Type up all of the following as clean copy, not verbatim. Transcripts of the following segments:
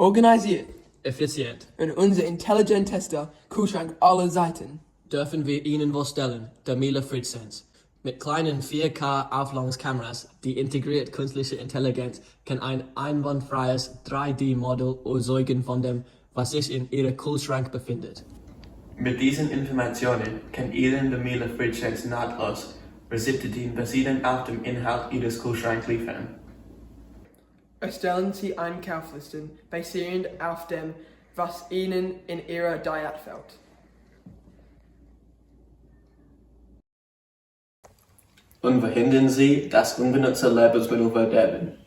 organisiert effizient. und unser intelligentester Kühlschrank aller Seiten. Dürfen wir Ihnen vorstellen, der Miele Fridge-Sense. Mit kleinen 4K-Auflösungskameras, die integriert künstliche Intelligenz, kann ein einwandfreies 3D-Modell erzeugen von dem, was sich in Ihrem Kühlschrank befindet. Mit diesen Informationen kann Ihnen der Miele Fridge-Sense nahtlos Rezepte basierend auf dem Inhalt Ihres Kühlschranks liefern. Erstellen Sie Einkaufslisten basierend auf dem, was Ihnen in Ihrer Diät fällt. Und verhindern Sie, dass unbenutzte Lebensmittel verderben.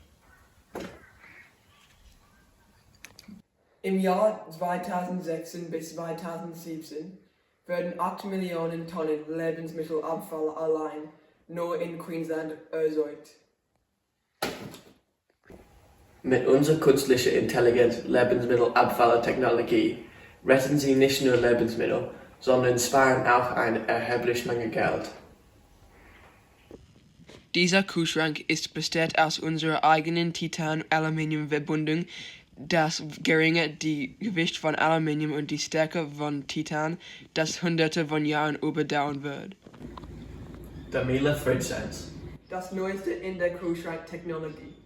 Im Jahr 2016 bis 2017 werden 8 Millionen Tonnen Lebensmittelabfall allein nur in Queensland erzeugt. Mit unserer künstlichen Intelligenz Lebensmittelabfalltechnologie retten Sie nicht nur Lebensmittel, sondern sparen auch eine erhebliche Menge Geld. Dieser Kühlschrank ist besteht aus unserer eigenen Titan-Aluminium-Verbundung. Das geringe Gewicht von Aluminium und die Stärke von Titan, das Hunderte von Jahren überdauern wird. Der Miele Fridge-Sense. Das Neueste in der Kühlschranktechnologie.